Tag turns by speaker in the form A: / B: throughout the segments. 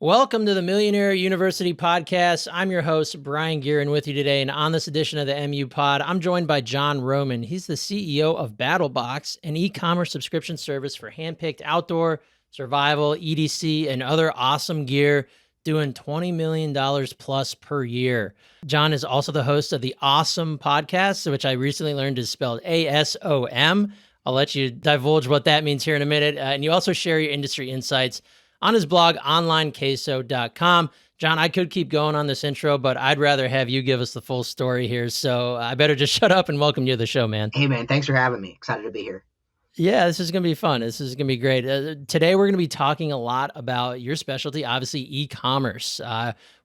A: Welcome to the Millionaire University Podcast. I'm your host, Brien Gearin, with you today. And on this edition of the MU Pod, I'm joined by John Roman. He's the CEO of BattlBox, an e-commerce subscription service for handpicked outdoor, survival, EDC, and other awesome gear, doing $20 million plus per year. John is also the host of the Awesome Podcast, which I recently learned is spelled ASOM. I'll let you divulge what that means here in a minute. And you also share your industry insights on his blog, onlinequeso.com. John, I could keep going on this intro, but I'd rather have you give us the full story here. So I better just shut up and welcome you to the show, man.
B: Hey, man. Thanks for having me. Excited to be here.
A: Yeah, this is going to be fun. This is going to be great. Today, we're going to be talking a lot about your specialty, obviously, e-commerce.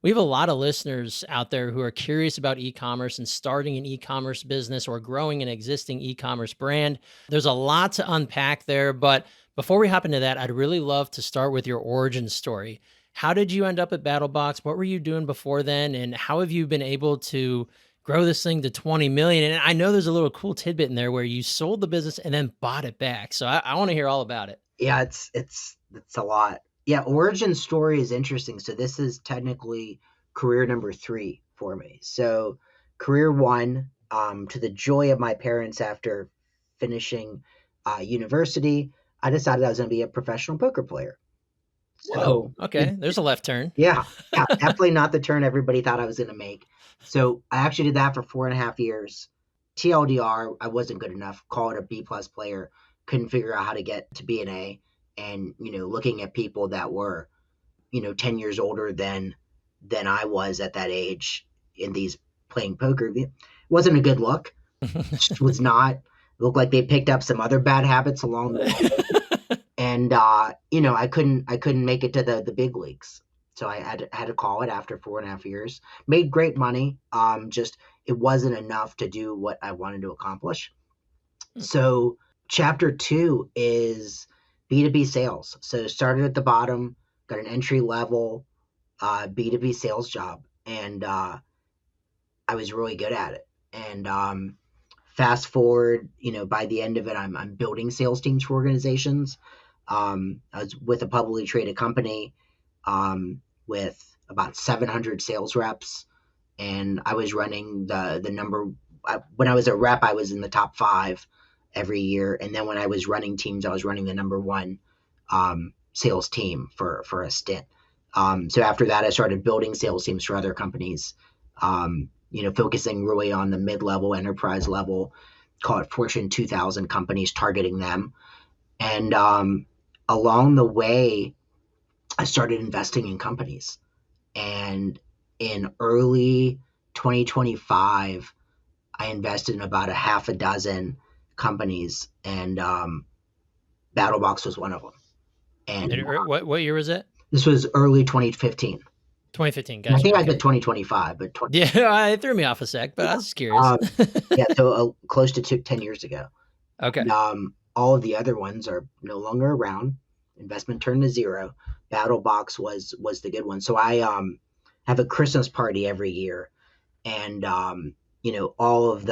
A: We have a lot of listeners out there who are curious about e-commerce and starting an e-commerce business or growing an existing e-commerce brand. There's a lot to unpack there, but before we hop into that, I'd really love to start with your origin story. How did you end up at BattlBox? What were you doing before then? And how have you been able to grow this thing to 20 million? And I know there's a little cool tidbit in there where you sold the business and then bought it back. So I want to hear all about it.
B: Yeah, it's a lot. Yeah, origin story is interesting. So this is technically career number 3 for me. So career 1, to the joy of my parents after finishing university, I decided I was going to be a professional poker player.
A: So, whoa, okay. There's a left turn.
B: Yeah, definitely not the turn everybody thought I was going to make. So I actually did that for 4.5 years. TLDR, I wasn't good enough. Call it a B+ player. Couldn't figure out how to get to be an A. And, looking at people that were, 10 years older than I was at that age in these playing poker, it wasn't a good look. It was not. It looked like they picked up some other bad habits along the way. And, I couldn't make it to the big leagues. So I had to call it after 4.5 years. Made great money. Just it wasn't enough to do what I wanted to accomplish. So chapter 2 is B2B sales. So started at the bottom, got an entry level B2B sales job, and I was really good at it. And fast forward, by the end of it, I'm building sales teams for organizations. I was with a publicly traded company with about 700 sales reps, and I was running the number. When I was a rep, I was in the top 5 every year, and then when I was running teams, I was running the number 1 sales team for a stint. So after that, I started building sales teams for other companies, focusing really on the mid-level enterprise level, call it Fortune 2000 companies, targeting them. And along the way, I started investing in companies. And in early 2025, I invested in about a half a dozen companies, and BattlBox was one of them.
A: And what year was it?
B: This was early 2015.
A: 2015, gotcha.
B: I think I said 2025, but
A: yeah, it threw me off a sec, but I was curious.
B: So close to 10 years ago.
A: Okay.
B: And, all of the other ones are no longer around. Investment turned to zero. BattlBox was the good one. So I have a Christmas party every year, and all of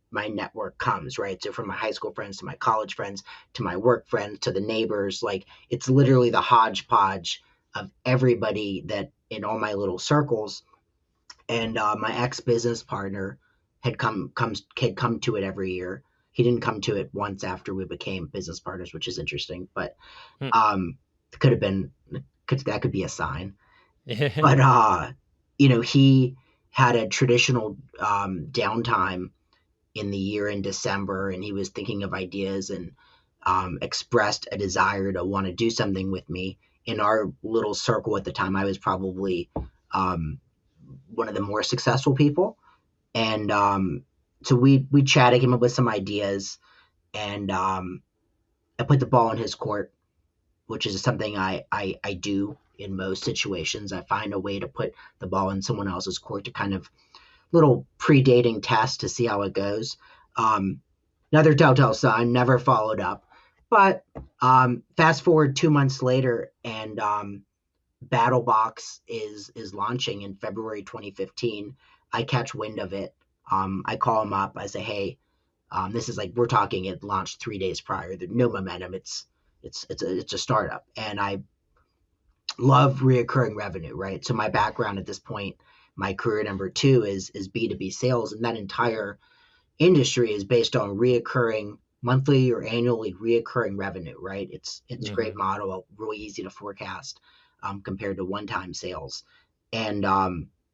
B: my network comes, right? So from my high school friends to my college friends to my work friends to the neighbors, like it's literally the hodgepodge of everybody that in all my little circles. And my ex-business partner had come to it every year. He didn't come to it once after we became business partners, which is interesting, but that could be a sign. But he had a traditional downtime in the year in December, and he was thinking of ideas and expressed a desire to want to do something with me. In our little circle at the time, I was probably one of the more successful people, and so we chatted, came up with some ideas, and I put the ball in his court, which is something I do in most situations. I find a way to put the ball in someone else's court to kind of little pre-dating test to see how it goes. Another telltale sign, never followed up. But fast forward 2 months later, and BattlBox is launching in February 2015. I catch wind of it. I call him up. I say, hey, this is like, we're talking, it launched 3 days prior. There's no momentum. It's a startup. And I love reoccurring revenue, right? So my background at this point, my career number two is B2B sales, and that entire industry is based on reoccurring monthly or annually reoccurring revenue, right? It's a great
A: Hmm.
B: model, really easy to forecast compared to one-time sales. And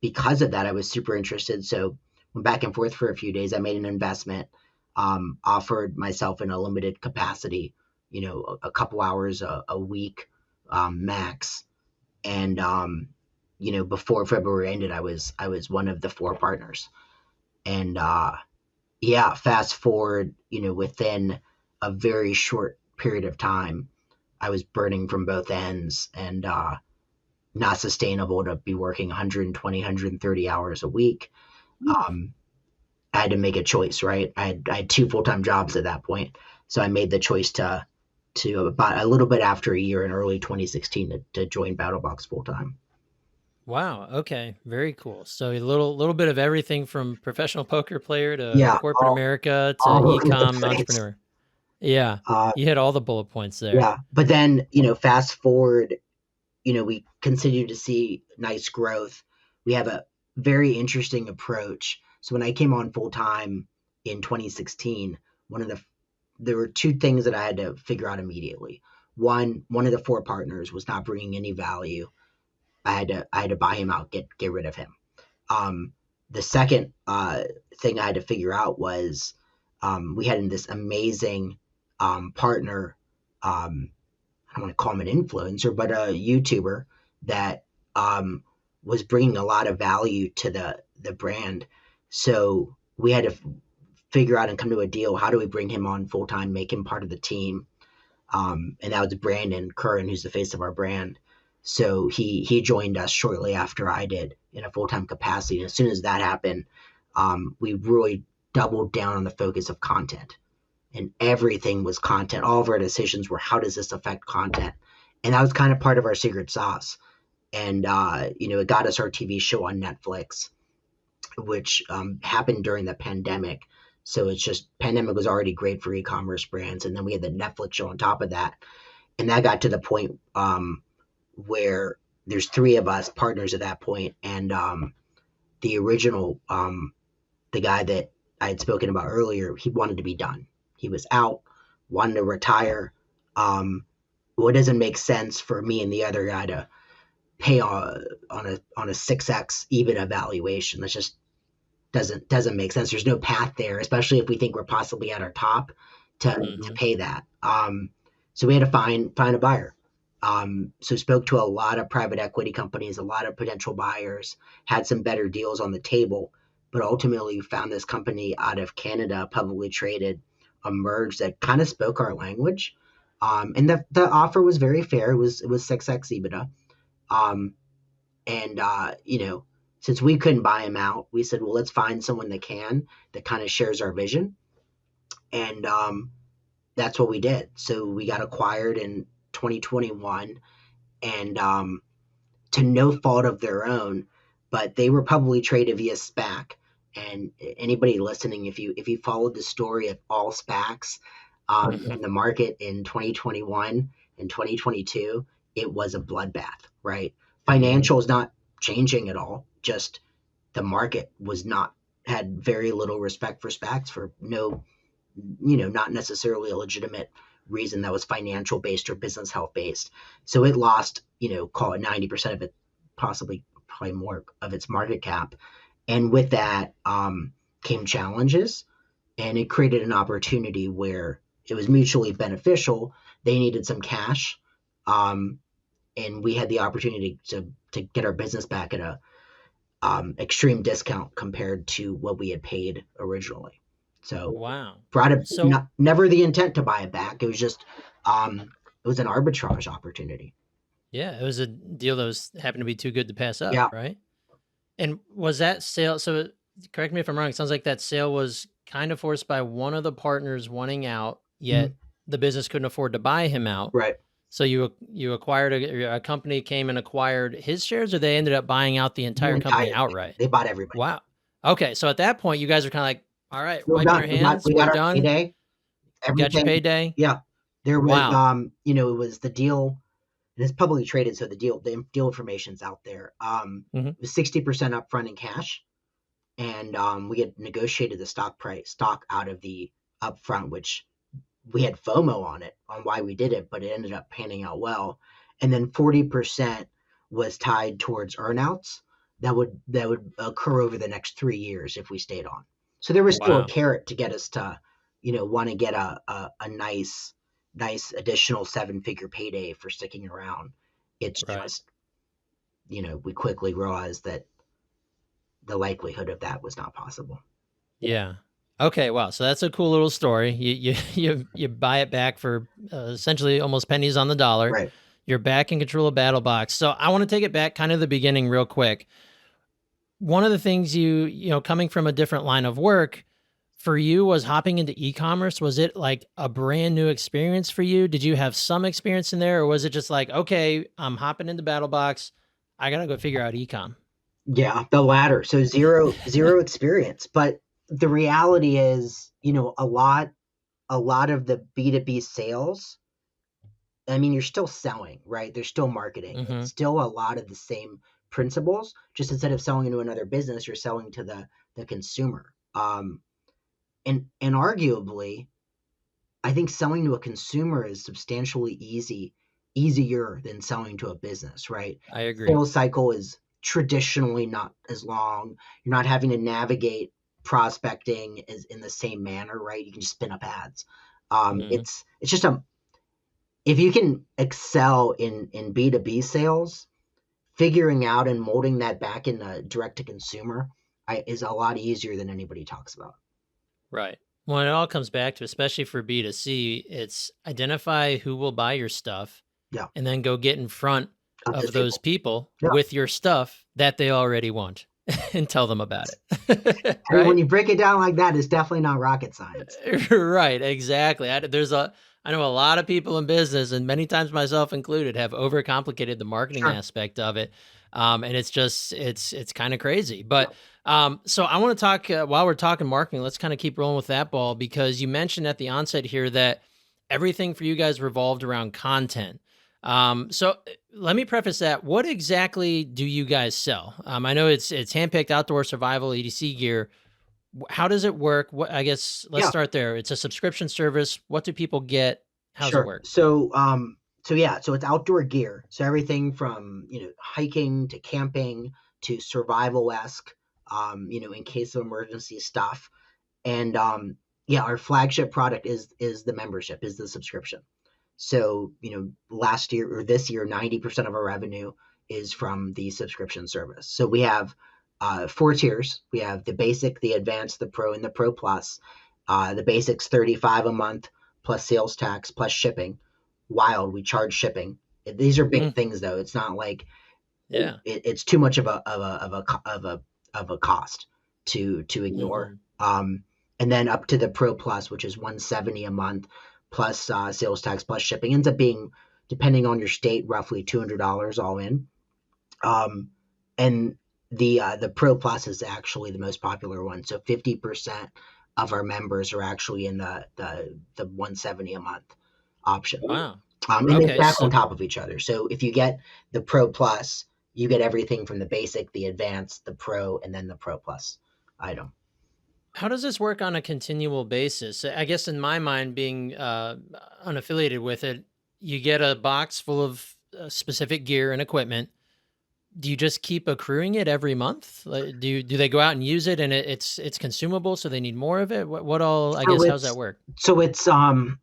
B: because of that, I was super interested. So went back and forth for a few days. I made an investment, offered myself in a limited capacity, a couple hours a week max. And before February ended, I was one of the four partners. And yeah, fast forward, within a very short period of time, I was burning from both ends and not sustainable to be working 120, 130 hours a week. Um, I had to make a choice, right? I had two full time jobs at that point, so I made the choice to about a little bit after a year in early 2016 to join BattleBox full time.
A: Wow. Okay. Very cool. So a little bit of everything from professional poker player to
B: Yeah,
A: corporate America to
B: all over the
A: e-com
B: place.
A: entrepreneur. Yeah.
B: Uh,
A: You hit all the bullet points there.
B: yeah, but then fast forward, we continue to see nice growth. We have a very interesting approach. So when I came on full time in 2016, there were two things that I had to figure out immediately. One of the four partners was not bringing any value. I had to buy him out, get rid of him. Um, the second thing I had to figure out was we had this amazing partner. I don't want to call him an influencer, but a YouTuber that um, was bringing a lot of value to the brand. So we had to figure out and come to a deal. How do we bring him on full time, make him part of the team? And that was Brandon Curran, who's the face of our brand. So he joined us shortly after I did in a full time capacity. And as soon as that happened, we really doubled down on the focus of content, and everything was content. All of our decisions were how does this affect content, and that was kind of part of our secret sauce. And it got us our TV show on Netflix, which happened during the pandemic. So it's just pandemic was already great for e-commerce brands, and then we had the Netflix show on top of that, and that got to the point where there's three of us partners at that point, and the original the guy that I had spoken about earlier, he wanted to be done. He was out, wanted to retire. What doesn't make sense for me and the other guy to pay on a 6x EBITDA valuation? That just doesn't make sense. There's no path there, especially if we think we're possibly at our top to
A: Hmm.
B: pay that. So we had to find a buyer. So spoke to a lot of private equity companies, a lot of potential buyers, had some better deals on the table, but ultimately found this company out of Canada, publicly traded, emerged that kind of spoke our language. And the offer was very fair. It was 6x EBITDA. Um, and since we couldn't buy him out, we said, well, let's find someone that kind of shares our vision. And that's what we did. So we got acquired in 2021, and to no fault of their own, but they were publicly traded via SPAC. And anybody listening, if you followed the story of all SPACs in the market in 2021 and 2022, it was a bloodbath, right?
A: Hmm.
B: Financials not changing at all, just the market was not had very little respect for SPACs for no, not necessarily a legitimate reason that was financial based or business health based. So it lost, call it 90% of it, possibly probably more of its market cap. And with that came challenges, and it created an opportunity where it was mutually beneficial. They needed some cash, um, and we had the opportunity to get our business back at a extreme discount compared to what we had paid originally. So
A: Wow.
B: brought it
A: So
B: never the intent to buy it back. It was just it was an arbitrage opportunity.
A: yeah, it was a deal that was happened to be too good to pass up,
B: Yeah.
A: right? And was that sale so correct me if I'm wrong, it sounds like that sale was kind of forced by one of the partners wanting out,
B: Mhm.
A: yet the business couldn't afford to buy him out.
B: Right.
A: So you acquired a company came and acquired his shares, or they ended up buying out the
B: The
A: entire
B: entire
A: company
B: thing.
A: outright?
B: They bought everybody.
A: Wow. Okay, so at that point, you guys are kinda like, "All right,
B: We're
A: wiping
B: done.
A: our
B: We got
A: hands,
B: we
A: we're
B: got our
A: done."
B: payday.
A: You got your
B: Everything.
A: payday?
B: Yeah. There was
A: Wow.
B: it was the deal. and it's publicly traded, so the deal information's out there.
A: Hmm.
B: It was 60% upfront in cash, and we had negotiated the stock out of the upfront, which we had FOMO on it, on why we did it, but it ended up panning out well. And then 40% was tied towards earnouts that would occur over the next 3 years if we stayed on. So there was still a
A: Wow.
B: carrot to get us to, want to get a nice additional 7-figure payday for sticking around. It's
A: Right.
B: just, we quickly realized that the likelihood of that was not possible.
A: Yeah. Okay. Wow. So that's a cool little story. You buy it back for essentially almost pennies on the dollar.
B: Right.
A: You're back in control of BattlBox. So I want to take it back kind of the beginning real quick. One of the things coming from a different line of work for you was hopping into e-commerce. Was it like a brand new experience for you? Did you have some experience in there, or was it just like, okay, I'm hopping into BattlBox. I got to go figure out e-com.
B: Yeah, the latter. So zero experience. But the reality is, a lot of the B2B sales, I mean, you're still selling, right? There's still marketing.
A: Hmm.
B: It's still a lot of the same principles. Just instead of selling into another business, you're selling to the consumer. And arguably, I think selling to a consumer is substantially easier than selling to a business, right?
A: I agree.
B: Sales cycle is traditionally not as long. You're not having to navigate prospecting as in the same manner, right? You can just spin up ads.
A: Hmm.
B: It's just if you can excel in B2B sales, figuring out and molding that back in direct to consumer is a lot easier than anybody talks about.
A: Right. Well, it all comes back to, especially for B2C, it's identify who will buy your stuff
B: Yeah,
A: and then go get in front
B: of those
A: of those
B: people.
A: people
B: Yeah.
A: with your stuff that they already want and tell them about it.
B: I mean, when
A: Right?
B: you break it down like that, it's definitely not rocket science.
A: Right, exactly. I know a lot of people in business, and many times myself included, have overcomplicated the marketing
B: Sure.
A: aspect of it, and it's kind of crazy.
B: Yeah.
A: But so I want to talk while we're talking marketing. Let's kind of keep rolling with that ball because you mentioned at the onset here that everything for you guys revolved around content. Let me preface that. What exactly do you guys sell? I know it's handpicked outdoor survival EDC gear. How does it work? What I guess let's
B: Yeah.
A: start there. It's a subscription service. What do people get? How's it
B: Sure.
A: work?
B: So it's outdoor gear. So everything from, hiking to camping to survival-esque, in case of emergency stuff. And yeah, our flagship product is the membership, is the subscription. So, last year or this year, 90% of our revenue is from the subscription service. So we have 4 tiers. We have the basic, the advanced, the pro, and the pro plus. The basic's 35 a month plus sales tax plus shipping. Wild, we charge shipping. These are big
A: Mm,
B: things though. It's not like
A: yeah.
B: it's too much of a cost to ignore.
A: Mhm.
B: And then up to the Pro Plus, which is 170 a month plus sales tax plus shipping, ends up being, depending on your state, roughly $200 all in. And the Pro Plus is actually the most popular one. So 50% of our members are actually in the 170 a month option.
A: Wow.
B: And they
A: Okay.
B: stack
A: So
B: on top of each other. So if you get the Pro Plus, you get everything from the basic, the advanced, the Pro, and then the Pro Plus item.
A: how does this work on a continual basis? I guess in my mind, being unaffiliated with it, you get a box full of specific gear and equipment. Do you just keep accruing it every month? Like, do they go out and use it and it's consumable, so they need more of it? What all? I
B: So
A: guess how's that
B: it's
A: work?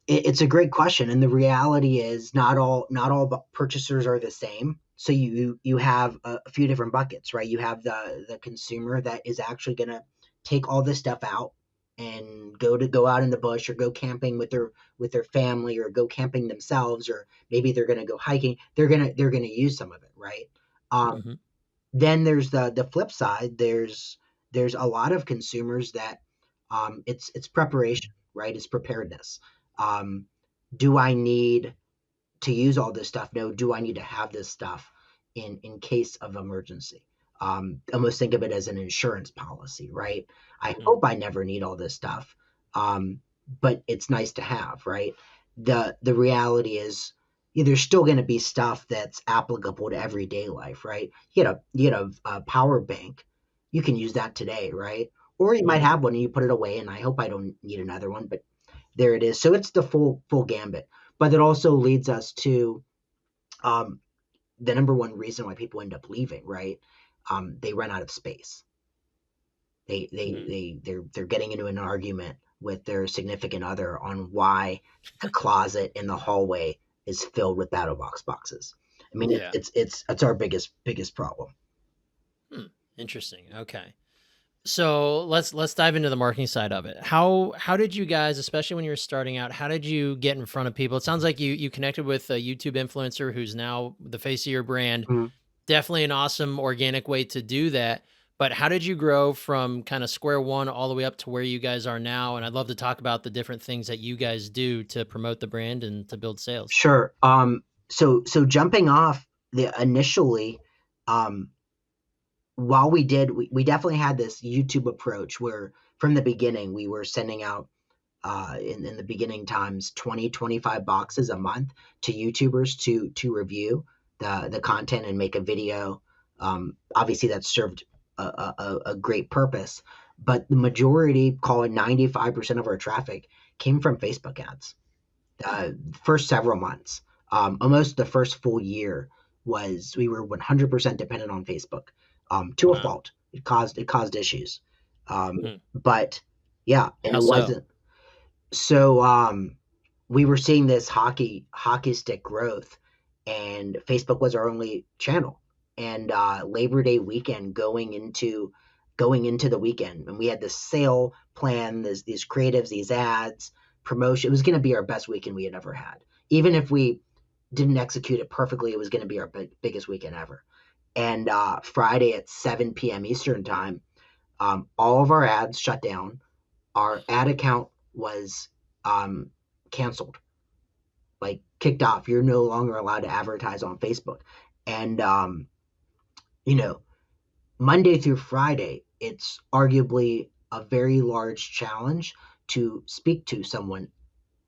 B: it's a great question, and the reality is not all purchasers are the same. So you have a few different buckets, right? You have the consumer that is actually going to take all this stuff out and go out in the bush or go camping with their family or go camping themselves, or maybe they're going to go hiking. They're gonna use some of it, right? Um,
A: Hmm.
B: then there's the flip side. There's a lot of consumers that it's preparation, right? It's preparedness. Um, do I need to use all this stuff? No. Do I need to have this stuff in case of emergency? Almost think of it as an insurance policy, right? I
A: Hmm.
B: hope I never need all this stuff, but it's nice to have, right? The reality is there's still going to be stuff that's applicable to everyday life, right? You get a power bank, you can use that today, right? Or you might
A: Mhm.
B: have one and you put it away, and I hope I don't need another one, but there it is. So it's the full gambit. But it also leads us to um, the number one reason why people end up leaving, right? They run out of space.
A: Mhm.
B: They're getting into an argument with their significant other on why the closet in the hallway is filled with BattleBox boxes. I mean,
A: Yeah.
B: it's our biggest problem.
A: Hmm. Interesting. Okay. So let's dive into the marketing side of it. How did you guys, especially when you were starting out, how did you get in front of people? It sounds like you connected with a YouTube influencer who's now the face of your brand.
B: Mhm.
A: Definitely an awesome organic way to do that. But how did you grow from kind of square one all the way up to where you guys are now? And I'd love to talk about the different things that you guys do to promote the brand and to build sales.
B: Sure. So jumping off the initially, um, while we definitely had this YouTube approach where from the beginning we were sending out in the beginning times 20-25 boxes a month to YouTubers to review the content and make a video. Obviously that served a great purpose, but the majority, call it 95% of our traffic, came from Facebook ads.
A: Hmm.
B: First several months, almost the first full year, was we were 100% dependent on Facebook, to a
A: Wow.
B: fault. It caused issues,
A: Hmm.
B: but yeah, and
A: How
B: it
A: so?
B: wasn't. So we were seeing this hockey stick growth, and Facebook was our only channel. And Labor Day weekend, going into the weekend, and we had this sale plan, these creatives, these ads, promotion. It was going to be our best weekend we had ever had. Even if we didn't execute it perfectly, it was going to be our biggest weekend ever. And Friday at 7 p.m. Eastern time, all of our ads shut down. Our ad account was um, canceled, like kicked off. You're no longer allowed to advertise on Facebook. And you know, Monday through Friday, it's arguably a very large challenge to speak to someone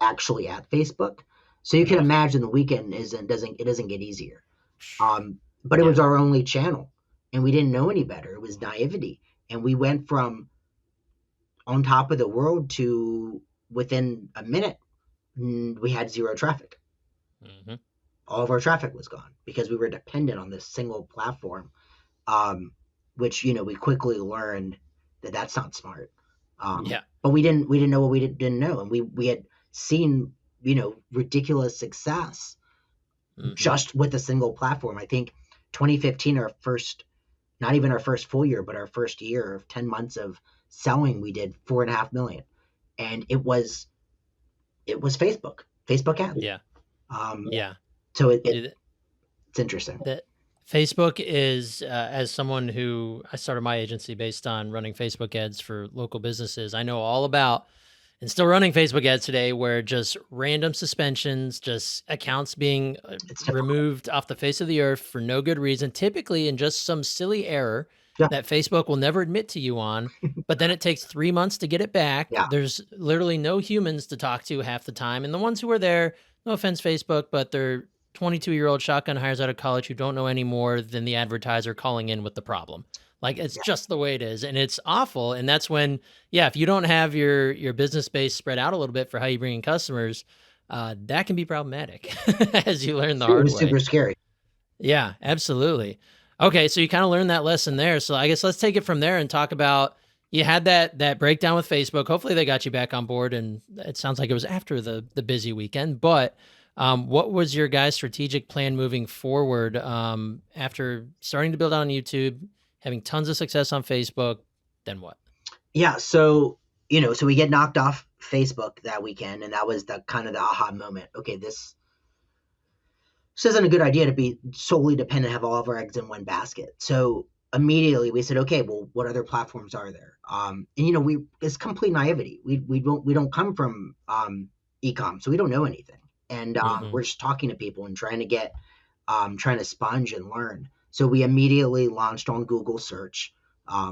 B: actually at Facebook. So you can
A: Ugh.
B: imagine the weekend doesn't get easier. But it was
A: Yeah.
B: our only channel, and we didn't know any better. It was naivety, and we went from on top of the world to within a minute we had zero traffic.
A: Hmm.
B: All of our traffic was gone because we were dependent on this single platform, um, which we quickly learned that that's not smart.
A: Yeah.
B: But we didn't know what we didn't know, and we had seen ridiculous success
A: Hmm.
B: just with a single platform. I think 2015, our first, not even our first full year, but our first year of 10 months of selling, we did 4.5 million, and it was Facebook ads.
A: Yeah.
B: Um,
A: Yeah.
B: so
A: Dude,
B: it's interesting.
A: that Facebook is, as someone who I started my agency based on running Facebook ads for local businesses, I know all about and still running Facebook ads today where just random suspensions, just accounts being
B: It's difficult.
A: removed off the face of the earth for no good reason, typically in just some silly error
B: Yeah,
A: that Facebook will never admit to you on. But then it takes 3 months to get it back.
B: yeah,
A: There's literally no humans to talk to half the time. And the ones who are there, no offense, Facebook, but they're 22-year-old shotgun hires out of college who don't know any more than the advertiser calling in with the problem. Like it's
B: yeah.
A: just the way it is, and it's awful. And that's when, yeah, if you don't have your business base spread out a little bit for how you bring in customers, that can be problematic, as you learn the
B: It
A: hard
B: was
A: way.
B: super scary.
A: Yeah, absolutely. Okay, so you kind of learned that lesson there. So I guess let's take it from there and talk about you had that breakdown with Facebook. Hopefully they got you back on board, and it sounds like it was after the busy weekend. But what was your guys' strategic plan moving forward after starting to build on YouTube, having tons of success on Facebook? Then what?
B: Yeah, so we get knocked off Facebook that weekend, and that was the kind of the aha moment. Okay, this isn't a good idea to be solely dependent, have all of our eggs in one basket. So immediately we said, okay, well, what other platforms are there? And we it's complete naivety. We don't come from ecom, so we don't know anything, and
A: Hmm.
B: we're just talking to people and trying to sponge and learn. So we immediately launched on Google search,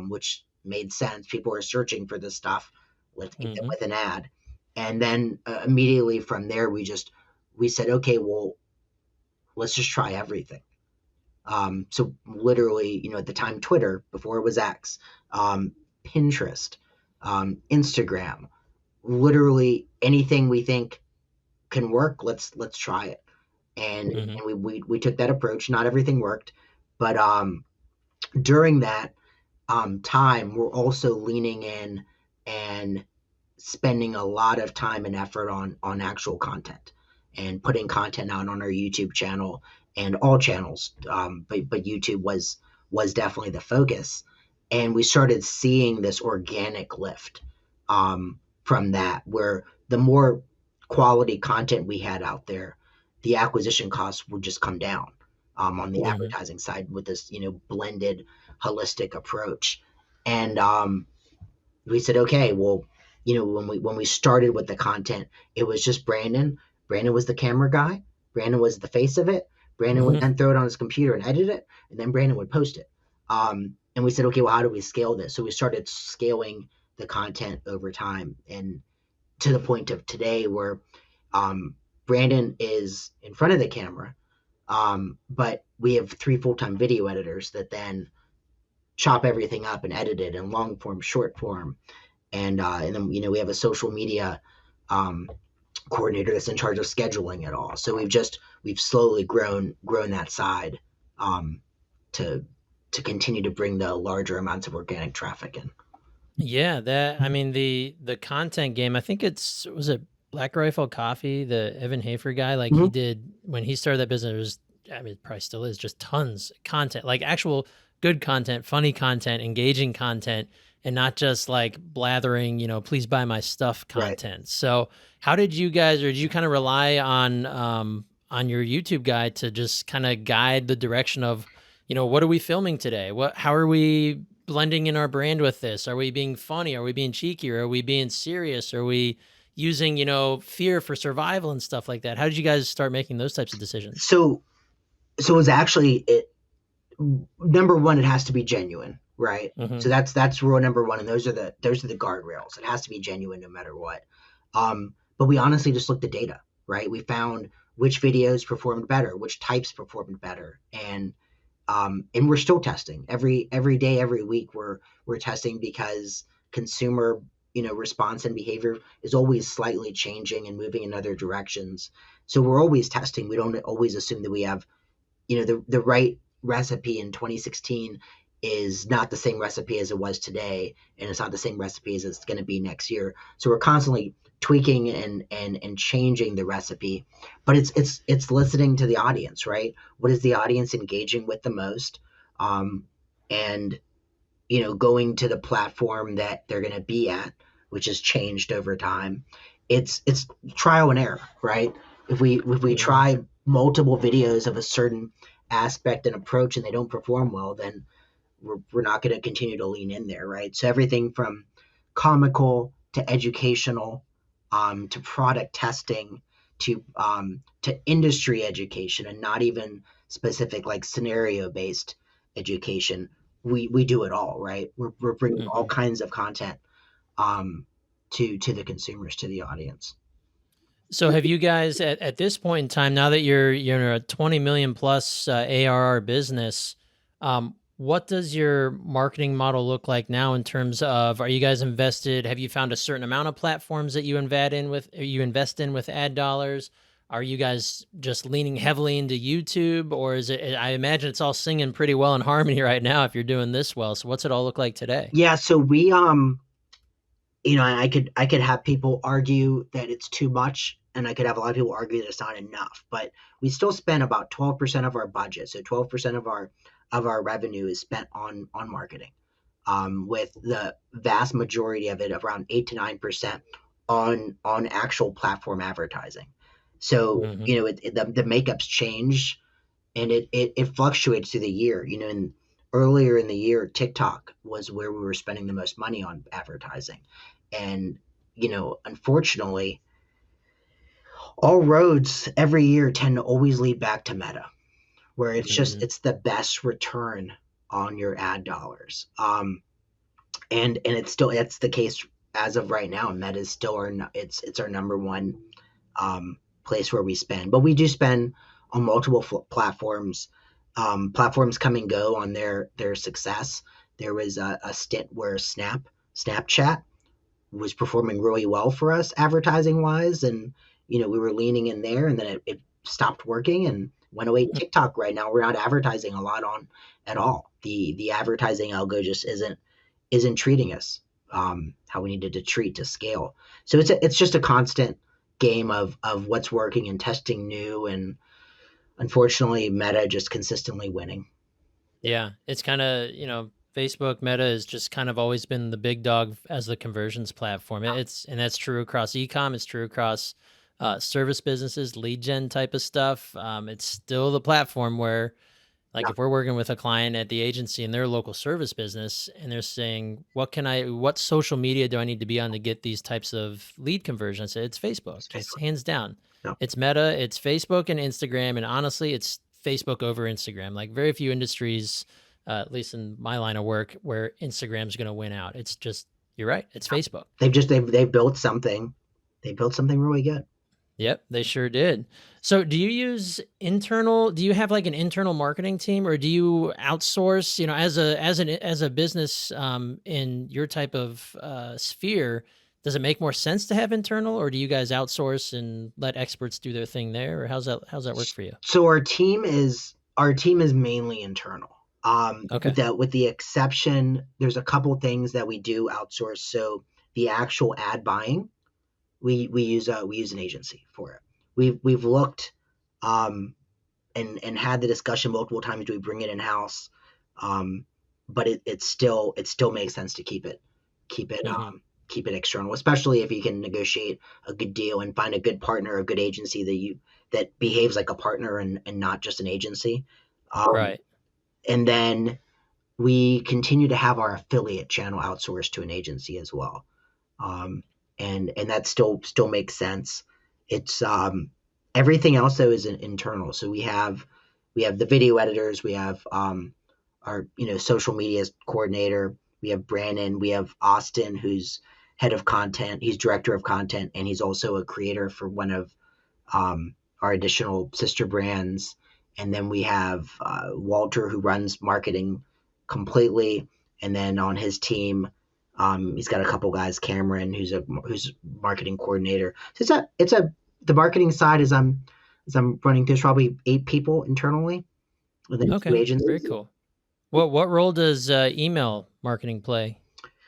B: which made sense. People are searching for this stuff. Let's meet them
A: Hmm.
B: with an ad, and then immediately from there we said, okay, well, let's just try everything. So literally, at the time, Twitter, before it was X, Pinterest, Instagram, literally anything we think can work, let's try it. And
A: Hmm.
B: we took that approach. Not everything worked, but during that time, we're also leaning in and spending a lot of time and effort on actual content and putting content out on our YouTube channel and all channels. But YouTube was definitely the focus, and we started seeing this organic lift from that, where the more quality content we had out there, the acquisition costs would just come down on the
A: Hmm.
B: advertising side with this blended holistic approach. And we said, okay, well, when we started with the content, it was just Brandon. Brandon was the camera guy. Brandon was the face of it. Brandon would
A: Hmm.
B: then throw it on his computer and edit it, and then Brandon would post it. And we said, okay, well, how do we scale this? So we started scaling the content over time, and to the point of today where Brandon is in front of the camera, but we have 3 full-time video editors that then chop everything up and edit it in long form, short form, and then we have a social media um, coordinator that's in charge of scheduling it all. So we've slowly grown that side um, to continue to bring the larger amounts of organic traffic in.
A: Yeah, that I mean the content game. I think it's was it Black Rifle Coffee, the Evan Hafer guy. Like he
B: Mm-hmm.
A: did when he started that business. It was, I mean, it probably still is just tons of content, like actual good content, funny content, engaging content, and not just like blathering. Please buy my stuff
B: Right.
A: content. So how did you guys, or did you kind of rely on your YouTube guy to just kind of guide the direction of, what are we filming today? How are we blending in our brand with this? Are we being funny? Are we being cheeky? Or are we being serious? Are we using, fear for survival and stuff like that? How did you guys start making those types of decisions?
B: So so it's actually it number one, it has to be genuine, right?
A: Hmm.
B: So that's rule number one, and those are the guardrails. It has to be genuine no matter what. But we honestly just looked at data, right? We found which videos performed better, which types performed better, and we're still testing every day, every week. We're testing because consumer response and behavior is always slightly changing and moving in other directions. So we're always testing. We don't always assume that we have the right recipe in 2016 is not the same recipe as it was today, and it's not the same recipe as it's going to be next year. So we're constantly tweaking and changing the recipe, but it's listening to the audience, right? What is the audience engaging with the most? And going to the platform that they're going to be at, which has changed over time. It's trial and error, right? If we
A: Hmm.
B: try multiple videos of a certain aspect and approach and they don't perform well, then we're not going to continue to lean in there, right? So everything from comical to educational, to product testing, to industry education, and not even specific like scenario based education. We do it all, right? We're bringing all
A: Hmm.
B: kinds of content um, to the consumers, to the audience.
A: So have you guys at this point in time, now that you're a 20 million plus ARR business, what does your marketing model look like now in terms of, are you guys invested? Have you found a certain amount of platforms that you invest in with ad dollars? Are you guys just leaning heavily into YouTube, or is it, I imagine it's all singing pretty well in harmony right now if you're doing this well. So what's it all look like today?
B: Yeah, so we I could have people argue that it's too much, and I could have a lot of people argue that it's not enough. But we still spend about 12% of our budget, so 12% of our revenue is spent on marketing, with the vast majority of it, around 8 to 9%, on actual platform advertising. So
A: Hmm.
B: the makeups change, and it fluctuates through the year. And earlier in the year, TikTok was where we were spending the most money on advertising, and unfortunately, all roads every year tend to always lead back to Meta, where
A: Hmm.
B: it's the best return on your ad dollars. And it's the case as of right now. Meta is still it's our number one place where we spend, but we do spend on multiple platforms. Platforms come and go on their success. There was a stint where Snapchat was performing really well for us advertising wise, and we were leaning in there, and then it stopped working and went away. TikTok right now, we're not advertising a lot on at all. The advertising algo just isn't treating us how we needed to treat to scale. So it's just a constant game of what's working and testing new, and unfortunately Meta just consistently winning.
A: Yeah, it's kind of, Facebook Meta has just kind of always been the big dog as the conversions platform. And that's true across ecom. It's true across service businesses, lead gen type of stuff. It's still the platform where, like,
B: Yeah.
A: if we're working with a client at the agency and they're a local service business and they're saying, what social media do I need to be on to get these types of lead conversions? It's Facebook. It's hands down.
B: Yeah.
A: It's Meta, it's Facebook and Instagram. And honestly, it's Facebook over Instagram. Like, very few industries, at least in my line of work, where Instagram's going to win out. It's just, you're right. It's Facebook.
B: They've built something. They built something really good.
A: Yep, they sure did. So do you have like an internal marketing team, or do you outsource, as a business in your type of sphere, does it make more sense to have internal, or do you guys outsource and let experts do their thing there? Or how's that work for you?
B: So our team is mainly internal.
A: Okay.
B: With the exception, there's a couple things that we do outsource. So the actual ad buying, we use an agency for it. We've looked and had the discussion multiple times. Do we bring it in house? But it still makes sense to keep it external, especially if you can negotiate a good deal and find a good partner, a good agency that behaves like a partner and not just an agency.
A: Right.
B: And then we continue to have our affiliate channel outsourced to an agency as well. And that still makes sense. It's everything else though is internal. So we have the video editors, we have our social media coordinator, we have Brandon, we have Austin, who's head of content, he's director of content, and he's also a creator for one of our additional sister brands. And then we have Walter, who runs marketing completely, and then on his team, he's got a couple guys. Cameron, who's marketing coordinator. So the marketing side as I'm running. There's probably 8 people internally within 2 agencies.
A: Very cool. What role does email marketing play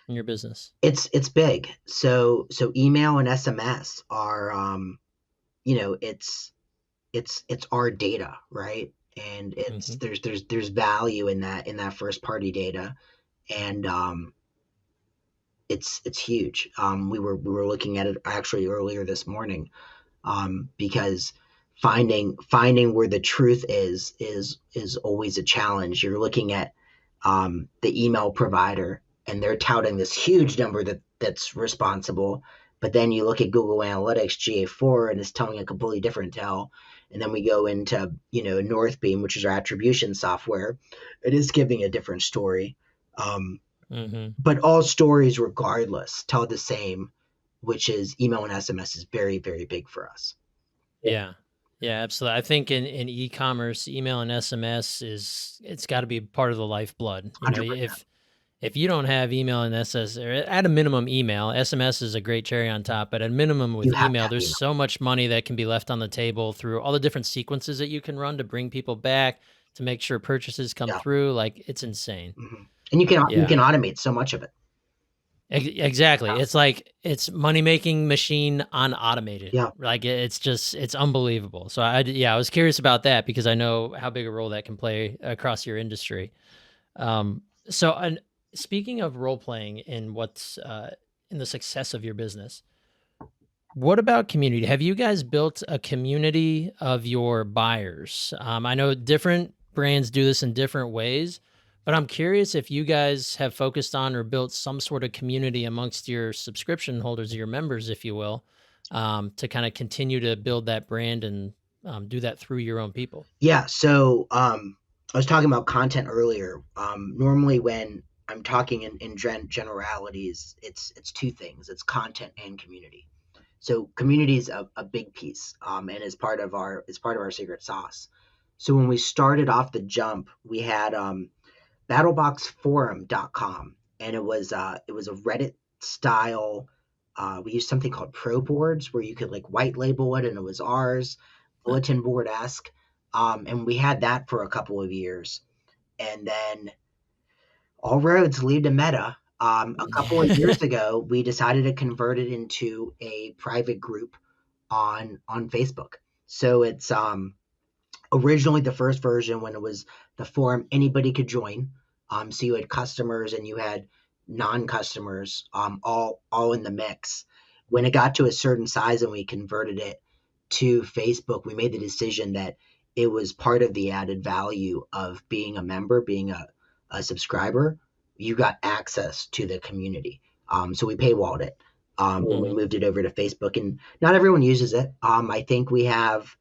A: in your business?
B: It's big. So email and SMS are it's our data, right? And it's there's value in that first party data, and it's huge. We were looking at it actually earlier this morning, because finding where the truth is always a challenge. You're looking at the email provider, and they're touting this huge number that's responsible, but then you look at Google Analytics GA4 and it's telling a completely different tale. And then we go into Northbeam, which is our attribution software. It is giving a different story. But all stories, regardless, tell the same, which is email and SMS is very, very big for us.
A: Yeah, absolutely. I think in e-commerce, email and SMS it's got to be part of the lifeblood. If you don't have email and SMS, or at a minimum email, SMS is a great cherry on top, but at a minimum with email, there's so much money that can be left on the table through all the different sequences that you can run to bring people back, to make sure purchases come through. Like, it's insane.
B: And you can automate so much of it.
A: Exactly. It's like, it's money-making machine on automated.
B: Yeah.
A: Like, it's unbelievable. So I was curious about that because I know how big a role that can play across your industry. Speaking of role playing in what's in the success of your business, what about community? Have you guys built a community of your buyers? I know different brands do this in different ways, but I'm curious if you guys have focused on or built some sort of community amongst your subscription holders, your members, if you will, to kind of continue to build that brand and do that through your own people.
B: Yeah. So I was talking about content earlier. Normally when I'm talking in generalities, it's 2 things. It's content and community. So community is a big piece, and is part of our secret sauce. So when we started off the jump, we had battleboxforum.com, and it was a Reddit style. We used something called pro boards where you could like white label it, and it was ours, bulletin board esque. And we had that for a couple of years, and then all roads lead to Meta. A couple of years ago, we decided to convert it into a private group on Facebook. So it's originally the first version when it was the forum, anybody could join. So you had customers and you had non-customers, all in the mix. When it got to a certain size and we converted it to Facebook, we made the decision that it was part of the added value of being a member, being a subscriber. You got access to the community. So we paywalled it when we moved it over to Facebook, and not everyone uses it. I think we have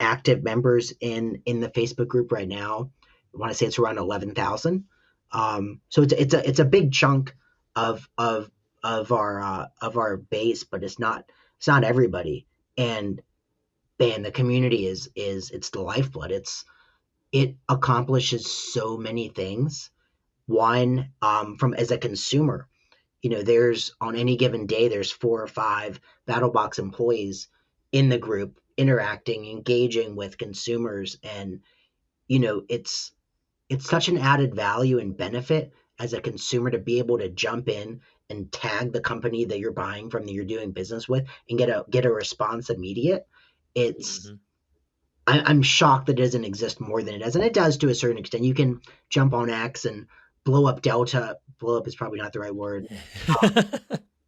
B: active members in the Facebook group right now. I want to say it's around 11,000. So it's a big chunk of our base, but it's not everybody. And man, the community is it's the lifeblood. It accomplishes so many things. One, from as a consumer, there's on any given day, there's 4 or 5 BattleBox employees in the group interacting, engaging with consumers. And, it's such an added value and benefit as a consumer to be able to jump in and tag the company that you're buying from, that you're doing business with, and get a response immediate. It's I'm shocked that it doesn't exist more than it does, and it does to a certain extent. You can jump on X and blow up Delta. Blow up is probably not the right word.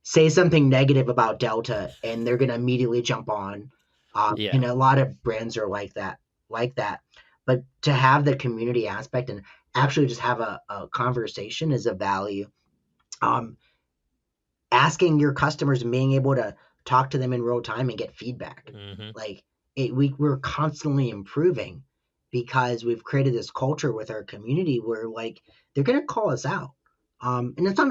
B: Say something negative about Delta, and they're going to immediately jump on.
A: Yeah.
B: And a lot of brands are like that. But to have the community aspect and actually just have a conversation is a value. Asking your customers and being able to talk to them in real time and get feedback. Like we're constantly improving because we've created this culture with our community where like they're going to call us out. And it's not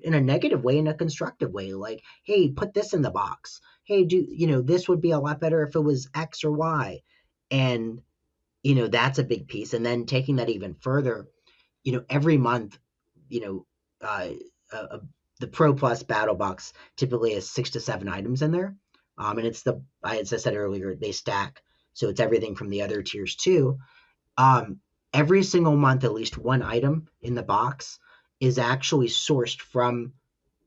B: in a negative way, in a constructive way. Like, hey, put this in the box. Hey, this would be a lot better if it was X or Y. And, that's a big piece. And then taking that even further, every month, uh, the Pro Plus Battle Box typically has 6 to 7 items in there. And as I said earlier, they stack. So it's everything from the other tiers too. Every single month, at least one item in the box is actually sourced from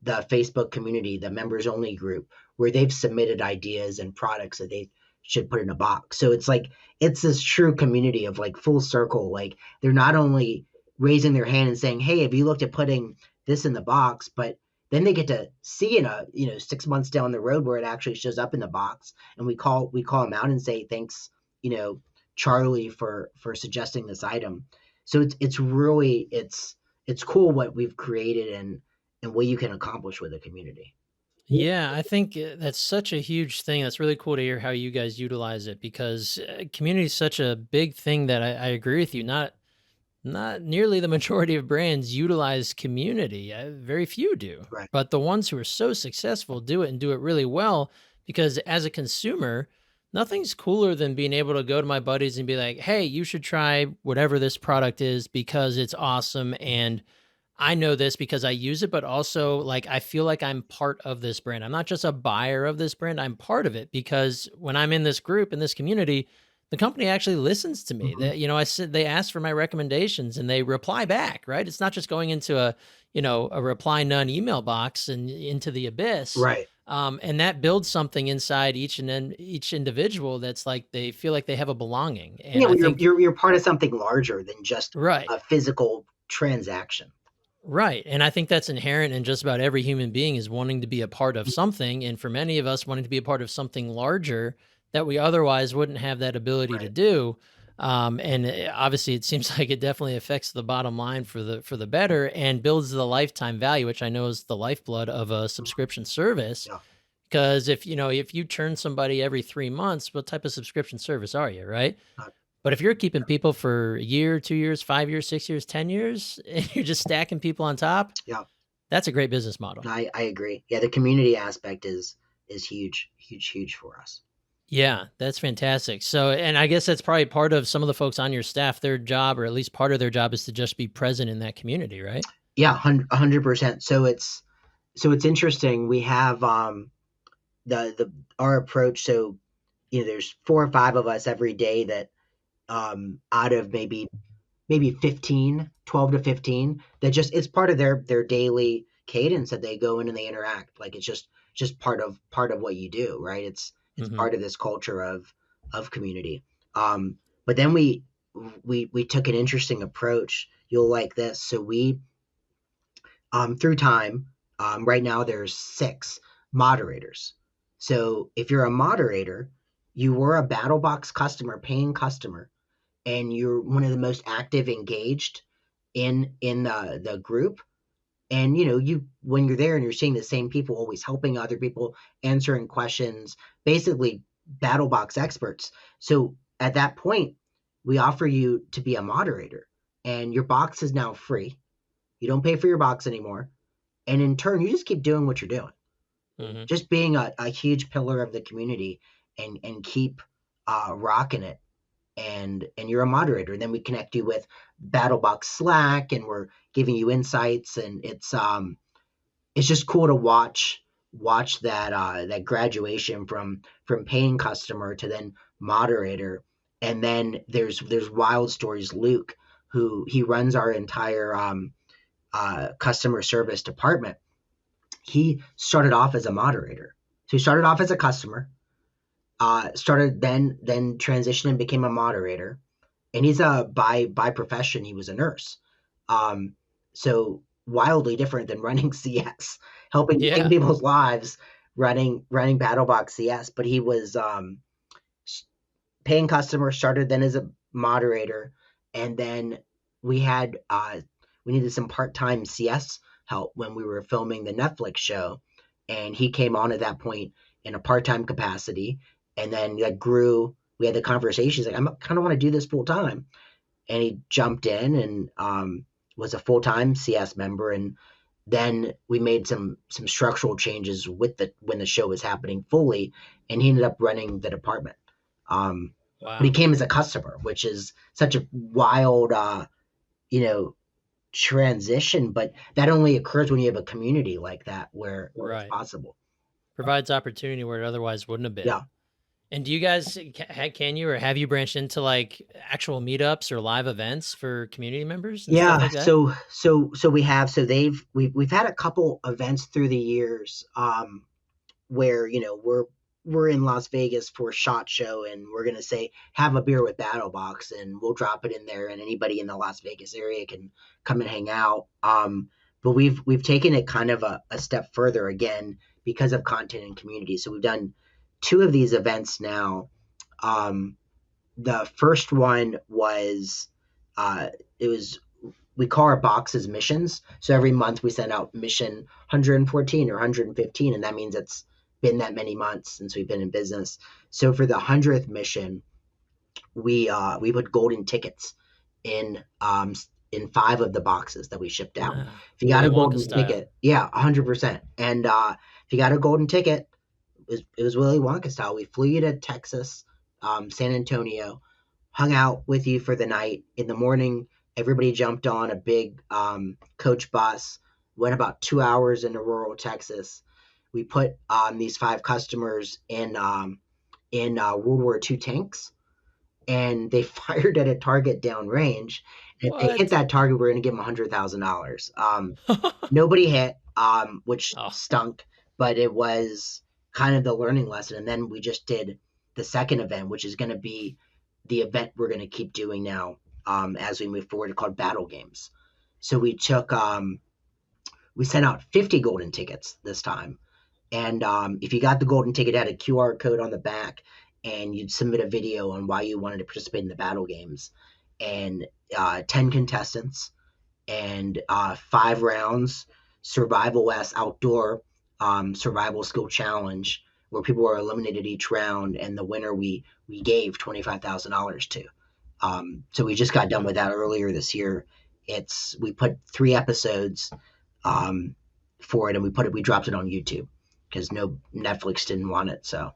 B: the Facebook community, the members only group, where they've submitted ideas and products that they should put in a box. So it's like, it's this true community of like full circle. Like they're not only raising their hand and saying, hey, have you looked at putting this in the box, but then they get to see in 6 months down the road where it actually shows up in the box. And we call them out and say, thanks, Charlie for suggesting this item. So it's really, it's cool what we've created and what you can accomplish with a community.
A: Yeah, I think that's such a huge thing. That's really cool to hear how you guys utilize it, because community is such a big thing that I agree with you. Not nearly the majority of brands utilize community. Very few do.
B: Right.
A: But the ones who are so successful do it and do it really well, because as a consumer, nothing's cooler than being able to go to my buddies and be like, hey, you should try whatever this product is because it's awesome. And I know this because I use it, but also like I feel like I'm part of this brand. I'm not just a buyer of this brand. I'm part of it because when I'm in this group, in this community, the company actually listens to me. That, I said they ask for my recommendations and they reply back, right? It's not just going into a reply none email box and into the abyss.
B: Right.
A: And that builds something inside each individual that's like they feel like they have a belonging. And
B: Yeah,
A: I think,
B: you're part of something larger than just
A: right.
B: a physical transaction.
A: Right. And I think that's inherent in just about every human being, is wanting to be a part of something. And for many of us, wanting to be a part of something larger that we otherwise wouldn't have that ability to
B: Right.
A: do. Obviously it seems like it definitely affects the bottom line for the better, and builds the lifetime value, which I know is the lifeblood of a subscription service.
B: Yeah.
A: Because if you turn somebody every 3 months, what type of subscription service are you, right? But if you're keeping people for a year, 2 years, 5 years, 6 years, 10 years, and you're just stacking people on top,
B: Yeah.
A: that's a great business model.
B: I agree. Yeah, the community aspect is is huge for us.
A: Yeah, that's fantastic. So, and I guess that's probably part of some of the folks on your staff, their job, or at least part of their job, is to just be present in that community, right?
B: Yeah, 100%. So it's interesting. We have the our approach. So there's 4 or 5 of us every day that out of maybe 15, 12 to 15, that just it's part of their daily cadence that they go in and they interact. Like it's just part of what you do, right? It's
A: Hmm.
B: part of this culture of community. But then we took an interesting approach. You'll like this. So we through time, right now there's 6 moderators. So if you're a moderator, you were a BattleBox customer, paying customer, and you're one of the most active, engaged in the group. And you when you're there and you're seeing the same people, always helping other people, answering questions, basically BattleBox experts. So at that point, we offer you to be a moderator, and your box is now free. You don't pay for your box anymore, and in turn, you just keep doing what you're doing,
A: Hmm.
B: just being a huge pillar of the community, and keep rocking it. And you're a moderator. And then we connect you with BattleBox Slack, and we're giving you insights, and it's just cool to watch that graduation from paying customer to then moderator. And then there's wild stories. Luke, who he runs our entire customer service department, he started off as a moderator. So he started off as a customer, started then transitioned and became a moderator, and he's by profession he was a nurse. Um, so wildly different than running CS, helping save
A: Yeah.
B: people's lives, running BattleBox CS. But he was paying customer, started then as a moderator, and then we had we needed some part-time CS help when we were filming the Netflix show, and he came on at that point in a part-time capacity, and then that grew. We had the conversations like, I kind of want to do this full time, and he jumped in and was a full-time CS member. And then we made some structural changes with the when the show was happening fully, and he ended up running the department. Um, but he
A: Wow.
B: came as a customer, which is such a wild, you know, transition. But that only occurs when you have a community like that where it's
A: Right.
B: possible.
A: Provides opportunity where it otherwise wouldn't have been.
B: Yeah.
A: And do you guys can you or have you branched into like actual meetups or live events for community members and stuff
B: Yeah,
A: like that?
B: so we have so we've had a couple events through the years, where we're in Las Vegas for SHOT Show, and we're gonna say have a beer with BattleBox, and we'll drop it in there, and anybody in the Las Vegas area can come and hang out. But we've taken it kind of a step further again because of content and community. So we've done 2 of these events now. Um, the first one was it was we call our boxes missions. So every month we send out mission 114 or 115, and that means it's been that many months since we've been in business. So for the 100th mission, we put golden tickets in in 5 of the boxes that we shipped out.
A: Ah,
B: If you got
A: Willy
B: a
A: Wonka
B: golden
A: style.
B: ticket, yeah, 100%. And if you got a golden ticket, it was Willy Wonka style. We flew you to Texas, San Antonio, hung out with you for the night. In the morning, everybody jumped on a big coach bus, went about 2 hours into rural Texas. We put these 5 customers in World War II tanks, and they fired at a target downrange. And if they hit
A: What?
B: that target, we're going to give them $100,000. Nobody hit, which
A: Oh,
B: stunk, but it was kind of the learning lesson. And then we just did the second event, which is going to be the event we're going to keep doing now, as we move forward, called Battle Games. So we sent out 50 golden tickets this time. And if you got the golden ticket, it had a QR code on the back, and you'd submit a video on why you wanted to participate in the Battle Games. And 10 contestants, and 5 rounds, survival s outdoor survival skill challenge, where people were eliminated each round, and the winner we gave $25,000 to. So we just got done with
A: wow.
B: that earlier this year. We put 3 episodes um, for it, and we dropped it on YouTube. because no Netflix didn't want it. So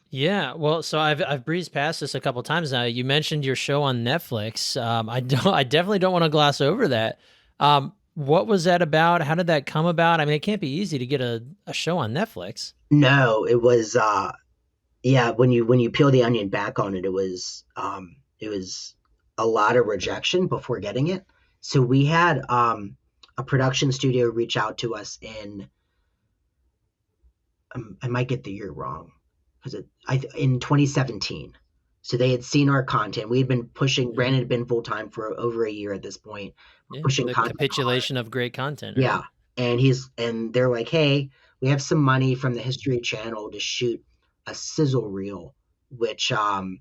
A: Yeah, well, so I've breezed past this a couple times now. You mentioned your show on Netflix. I definitely don't want to gloss over that. What was that about? How did that come about? I mean, it can't be easy to get a show on Netflix.
B: no, it was yeah, when you peel the onion back on it, it was a lot of rejection before getting it. So we had a production studio reach out to us in I might get the year wrong because in 2017. So they had seen our content. We had been pushing.
A: Mhm.
B: Brandon had been full time for over a year at this point,
A: Yeah,
B: pushing
A: the
B: content hard.
A: capitulation of great content,
B: Yeah,
A: right?
B: and they're like, hey, we have some money from the History Channel to shoot a sizzle reel, which I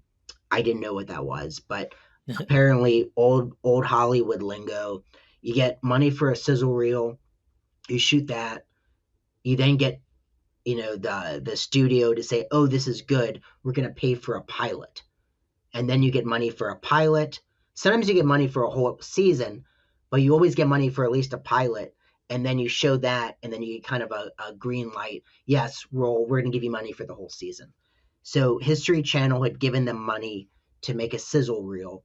B: didn't know what that was, but apparently old Hollywood lingo. You get money for a sizzle reel, you shoot that, you then get the studio to say, oh, this is good, we're going to pay for a pilot, and then you get money for a pilot. Sometimes you get money for a whole season, but you always get money for at least a pilot, and then you show that, and then you get kind of a green light. Yes, we're going to give you money for the whole season. So History Channel had given them money to make a sizzle reel,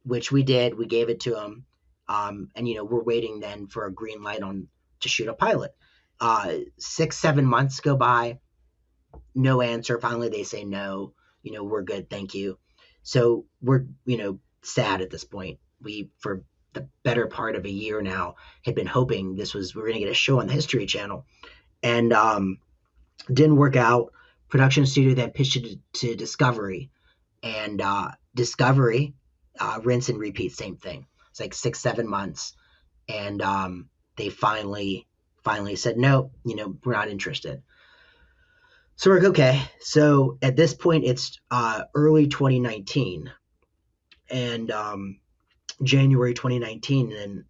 B: which we did. We gave it to them, and we're waiting then for a green light on to shoot a pilot. 6-7 months go by, no answer. Finally, they say no. We're good, thank you. So we're sad at this point. We for the better part of a year now had been hoping we were going to get a show on the History Channel, and didn't work out. Production studio then pitched it to Discovery, and Discovery, rinse and repeat, same thing. It's like 6-7 months, and they finally said no. We're not interested. So we're like, okay. So at this point, it's early 2019, and January 2019, and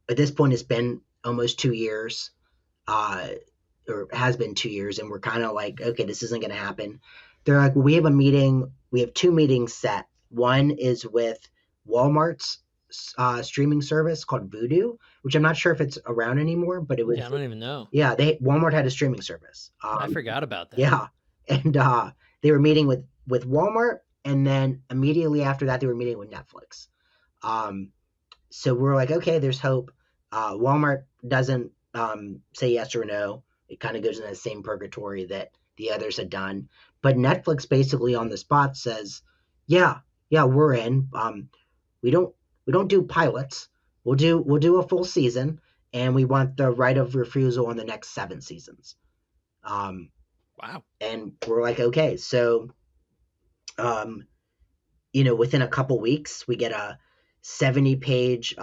B: at this point, it's been almost 2 years, uh, or has been 2 years, and we're kind of like, okay, this isn't going to happen. They're like, well, we have a meeting. We have two meetings set. One is with Walmart's streaming service called Vudu, which I'm not sure if it's around anymore, but it
A: Yeah, I
B: was,
A: don't even know.
B: yeah, Walmart had a streaming service.
A: I forgot about that.
B: Yeah, and they were meeting with Walmart, and then immediately after that, they were meeting with Netflix. Um, so we're like, okay, there's hope. Walmart doesn't say yes or no. It kind of goes in the same purgatory that the others had done. But Netflix basically on the spot says, yeah, yeah, we're in. We don't do pilots. We'll do a full season, and we want the right of refusal on the next 7 seasons. Um,
A: Wow.
B: and we're like, okay. So um, within a couple weeks, we get a 70-page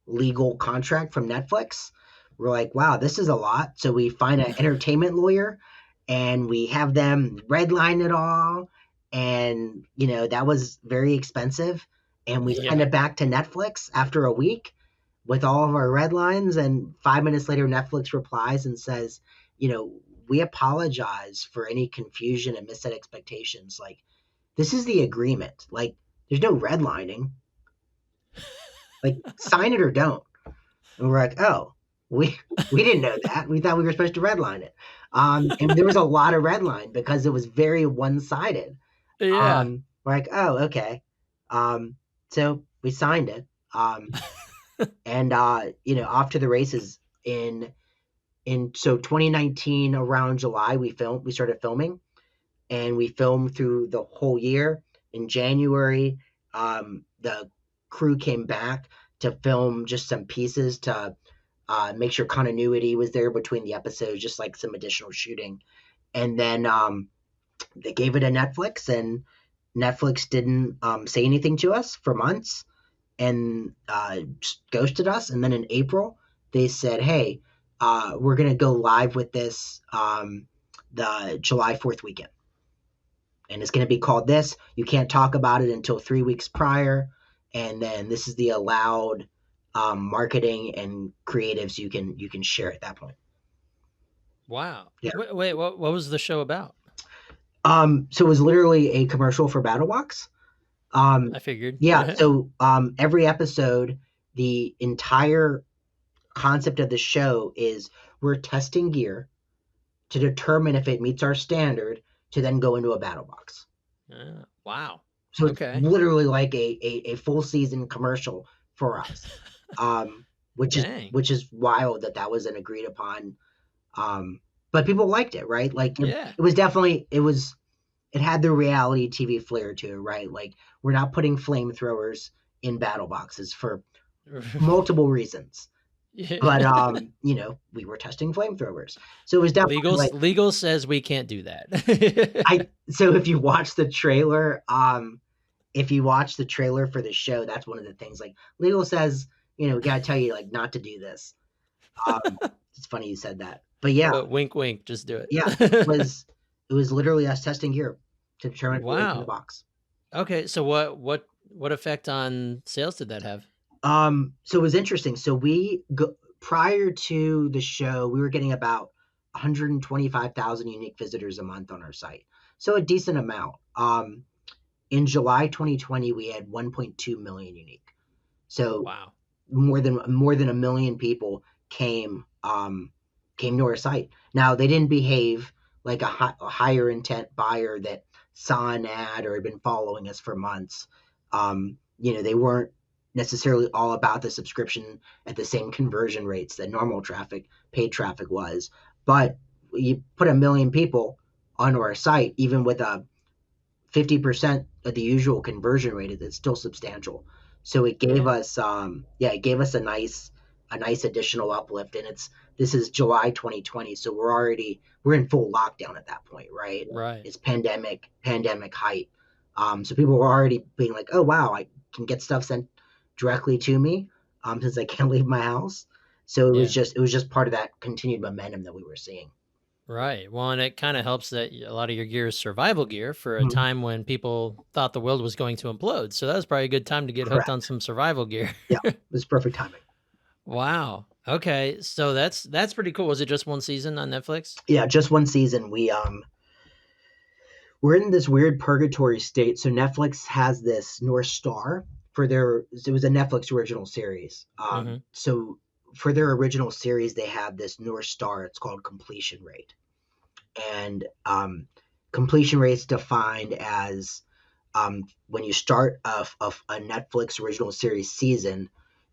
B: legal contract from Netflix. We're like, wow, this is a lot. So we find an entertainment lawyer, and we have them redline it all. And, that was very expensive. And we send
A: Yeah.
B: it back to Netflix after a week with all of our red lines. And 5 minutes later, Netflix replies and says, we apologize for any confusion and misset expectations. Like, this is the agreement. Like, there's no redlining. Like, sign it or don't. And we're like, oh, we didn't know that. We thought we were supposed to redline it. And there was a lot of redline because it was very one-sided.
A: Yeah.
B: We're like, oh, okay. So we signed it. And off to the races in so 2019 around July we started filming, and we filmed through the whole year. In January, the crew came back to film just some pieces to make sure continuity was there between the episodes, just like some additional shooting. And then they gave it to Netflix, and Netflix didn't say anything to us for months, and just ghosted us. And then in April, they said, hey, we're going to go live with this the July 4th weekend. And it's going to be called this. You can't talk about it until 3 weeks prior. And then this is the allowed marketing and creatives you can share at that point.
A: Wow.
B: Yeah.
A: Wait, what was the show about?
B: So it was literally a commercial for BattleBox.
A: I figured.
B: Yeah. So every episode, the entire concept of the show is we're testing gear, to determine if it meets our standard to then go into a battle box.
A: Wow.
B: So it's
A: Okay.
B: literally like a full season commercial for us, um,
A: Dang.
B: which is wild that was an agreed upon. But people liked it, right? Like
A: Yeah.
B: it was definitely it had the reality TV flair to it, right? Like we're not putting flamethrowers in battle boxes for multiple reasons. But
A: Yeah.
B: we were testing flamethrowers. So it was definitely like
A: Legal says we can't do that.
B: so if you watch the trailer for the show, that's one of the things like legal says, we gotta tell you like not to do this. It's funny you said that. But yeah,
A: But wink, wink, just do
B: yeah,
A: it.
B: it was literally us testing gear to determine if it was in the
A: Wow.
B: box.
A: Okay. So what effect on sales did that have?
B: So it was interesting. So prior to the show, we were getting about 125,000 unique visitors a month on our site. So a decent amount. In July 2020, we had 1.2 million unique. So
A: Wow.
B: more than a million people came to our site. Now they didn't behave like a higher intent buyer that saw an ad or had been following us for months. They weren't necessarily all about the subscription at the same conversion rates that normal traffic, paid traffic was. But you put a million people onto our site, even with a 50% of the usual conversion rate, it's still substantial. So it gave us a nice additional uplift. And this is July 2020, so we're in full lockdown at that point, right?
A: Right.
B: It's pandemic height. So people were already being like, oh wow, I can get stuff sent directly to me, since I can't leave my house. So it was just part of that continued momentum that we were seeing.
A: Right. Well, and it kind of helps that a lot of your gear is survival gear for a
B: Mhm.
A: time when people thought the world was going to implode. So that was probably a good time to get hooked on
B: Correct.
A: some survival gear.
B: Yeah, it was perfect timing.
A: Wow. Okay. So that's pretty cool. Was it just one season on Netflix?
B: Yeah, just one season. We're in this weird purgatory state. So Netflix has this North Star for it was a Netflix original series.
A: Mm-hmm.
B: So for their original series, they have this North Star. It's called completion rate. And completion rate is defined as when you start a Netflix original series season,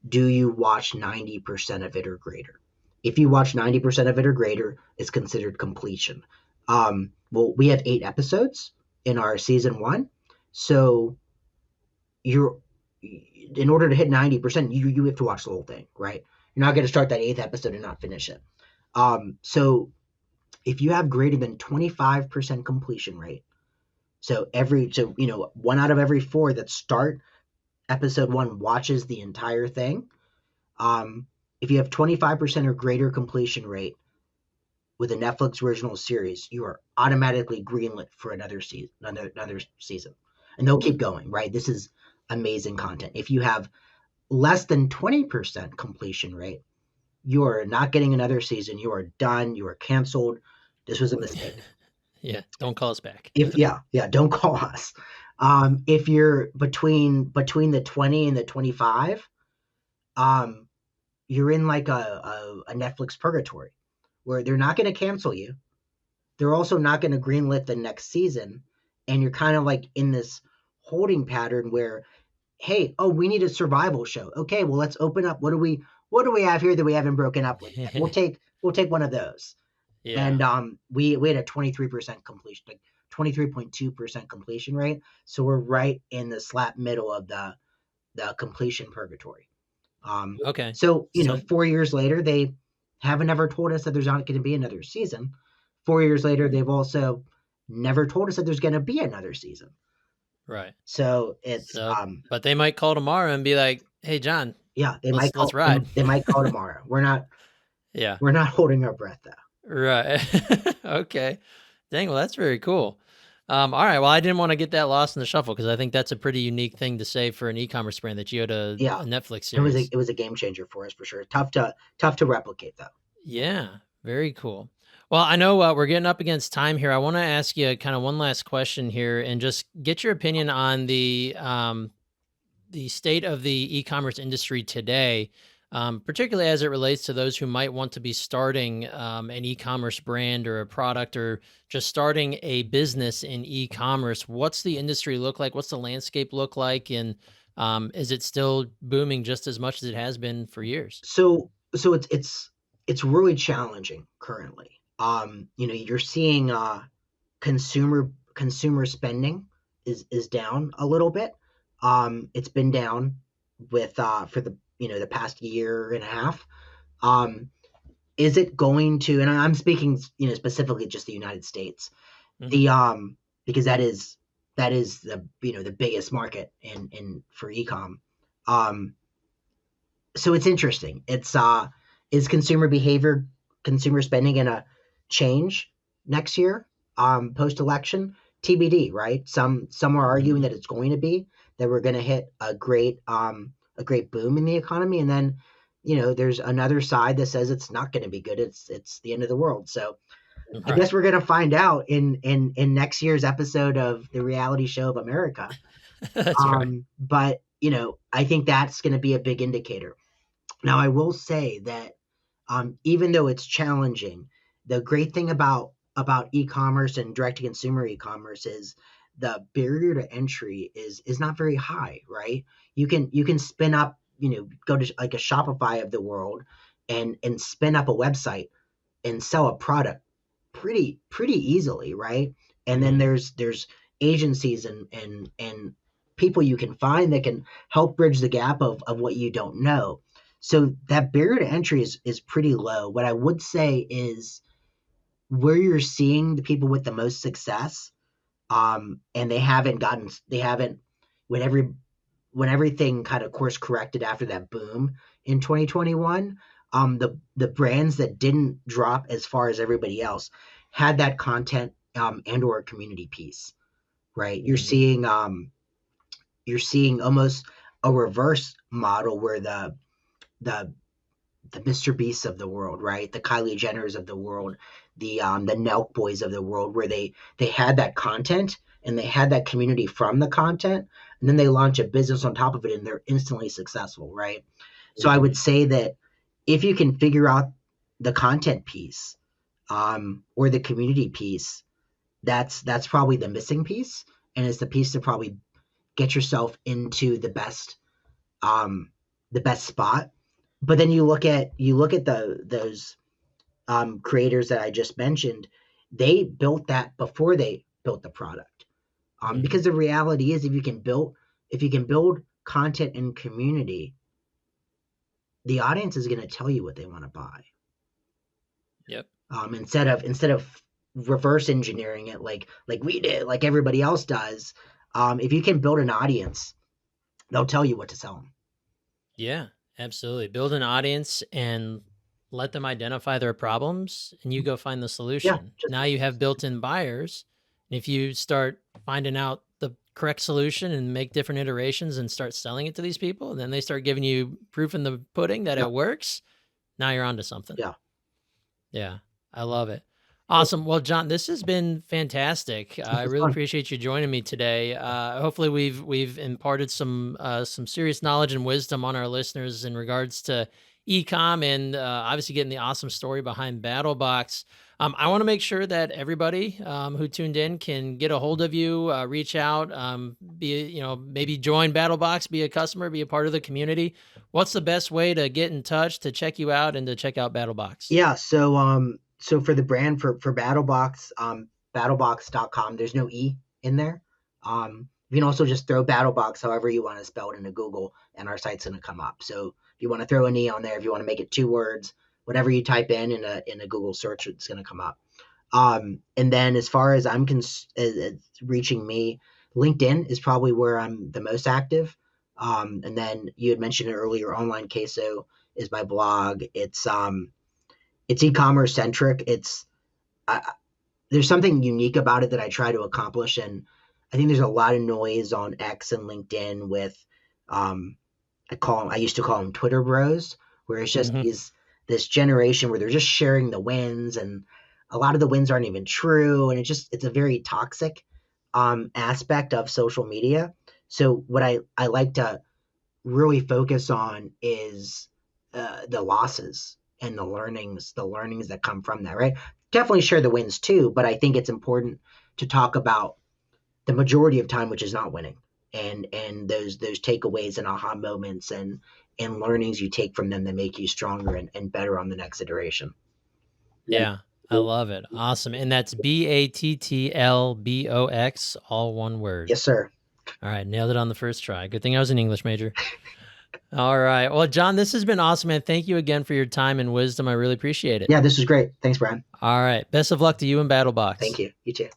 B: do you watch 90% of it or greater? If you watch 90% of it or greater, it's considered completion. Well, we have 8 episodes in our season 1. So in order to hit 90%, you have to watch the whole thing, right? You're not going to start that 8th episode and not finish it. So if you have greater than 25% completion rate, so 1 out of every 4 that start episode 1 watches the entire thing. If you have 25% or greater completion rate with a Netflix original series, you are automatically greenlit for another season, and they'll keep going. Right? This is amazing content. If you have less than 20% completion rate, you are not getting another season. You are done. You are canceled. This was a mistake.
A: Yeah. Don't call us back.
B: Don't call us. If you're between the 20 and the 25, you're in like a Netflix purgatory where they're not going to cancel you. They're also not going to greenlit the next season. And you're kind of like in this holding pattern where, hey, oh, we need a survival show. Okay, well, let's open up. What do we have here that we haven't broken up with yet? We'll take one of those.
A: Yeah.
B: And we had a 23% completion, like 23.2% completion rate. So we're right in the slap middle of the completion purgatory.
A: Okay.
B: So,
A: So
B: 4 years later, they haven't ever told us that there's not going to be another season. 4 years later, they've also never told us that there's going to be another season.
A: right.
B: So it's
A: But they might call tomorrow and be like, "Hey, John, let's ride."
B: They might call tomorrow. We're
A: Yeah.
B: not holding our breath though.
A: Right. Okay. Dang. Well, that's very cool. All right. Well, I didn't want to get that lost in the shuffle because I think that's a pretty unique thing to say for an e-commerce brand that you had a
B: Yeah,
A: Netflix series.
B: it was a game changer for us for sure. Tough to replicate though.
A: Yeah. Very cool. Well, I know we're getting up against time here. I want to ask you kind of one last question here and just get your opinion on the state of the e-commerce industry today. particularly as it relates to those who might want to be starting an e-commerce brand or a product, or just starting a business in e-commerce. What's the industry look like? What's the landscape look like? And is it still booming just as much as it has been for years?
B: So it's really challenging currently. You're seeing consumer spending is down a little bit. It's been down with for the past year and a half. Um, is it going to? And I'm speaking specifically just the United States.
A: Hmm.
B: The Because that is the biggest market in for ecom. Um, so it's interesting. Is consumer spending gonna change next year, post election? TBD, right? Some are arguing
A: Hmm.
B: that it's going to be, that we're gonna hit a great boom in the economy, and then there's another side that says it's not gonna be good. It's the end of the world. So I
A: Right.
B: guess we're gonna find out in next year's episode of the reality show of America.
A: That's right.
B: But I think that's gonna be a big indicator. Now, I will say that even though it's challenging, the great thing about e-commerce and direct-to-consumer e-commerce is the barrier to entry is not very high, right? You can spin up, go to like a Shopify of the world and spin up a website and sell a product pretty easily, right? And then
A: Hmm.
B: there's agencies and people you can find that can help bridge the gap of what you don't know. So that barrier to entry is pretty low. What I would say is where you're seeing the people with the most success, and they haven't when every when everything kind of course corrected after that boom in 2021, the brands that didn't drop as far as everybody else had that content, and or community piece, right?
A: Hmm.
B: You're seeing almost a reverse model where the the Mr. Beasts of the world, right? The Kylie Jenners of the world, the Nelk Boys of the world, where they had that content and they had that community from the content, and then they launch a business on top of it, and they're instantly successful, right? So I would
A: Hmm.
B: say that if you can figure out the content piece, or the community piece, that's probably the missing piece, and it's the piece to probably get yourself into the best spot. But then you look at those creators that I just mentioned. They built that before they built the product. Because
A: Hmm.
B: the reality is, if you can build content and community, the audience is going to tell you what they want to buy.
A: Yep.
B: Instead of reverse engineering it like we did, like everybody else does. If you can build an audience, they'll tell you what to sell them.
A: Yeah, absolutely. Build an audience and let them identify their problems, and you go find the
B: Yeah,
A: solution.
B: just
A: Now you have built-in buyers. And if you start finding out the correct solution and make different iterations and start selling it to these people, and then they start giving you proof in the pudding that
B: yeah,
A: it works, now you're onto something.
B: yeah.
A: Yeah, I love it.
B: Cool.
A: Awesome. Well, John, this has been fantastic.
B: This
A: I
B: is
A: really
B: fun.
A: appreciate you joining me today. Hopefully, we've imparted some serious knowledge and wisdom on our listeners in regards to ecom, and obviously getting the awesome story behind BattleBox. I want to make sure that everybody who tuned in can get a hold of you, reach out, maybe join BattleBox, be a customer, be a part of the community. What's the best way to get in touch, to check you out, and to check out BattleBox?
B: Yeah, so for the brand, for BattleBox, battlebox.com, there's no E in there. You can also just throw BattleBox however you want to spell it into Google, and our site's gonna come up. So if you want to throw an E on there, if you want to make it two words, whatever you type in a Google search, it's gonna come up. And then as far as as reaching me, LinkedIn is probably where I'm the most active. And then you had mentioned it earlier, Online Queso is my blog. It's e-commerce centric. I, there's something unique about it that I try to accomplish, and I think there's a lot of noise on X and LinkedIn with, um, I used to call them Twitter bros, where it's just
A: Hmm.
B: this generation where they're just sharing the wins, and a lot of the wins aren't even true, and it's a very toxic aspect of social media. So what I like to really focus on is the losses and the learnings that come from that, right? Definitely share the wins too, but I think it's important to talk about the majority of time, which is not winning, and those takeaways and aha moments and learnings you take from them that make you stronger and better on the next iteration.
A: Yeah, I love it. Awesome. And that's BATTLBOX, all one word.
B: Yes, sir.
A: All right, nailed it on the first try. Good thing I was an English major. All right. Well, John, this has been awesome, man. Thank you again for your time and wisdom. I really appreciate it.
B: Yeah, this was great. Thanks, Brian.
A: All right. Best of luck to you in BattleBox.
B: Thank you. You too.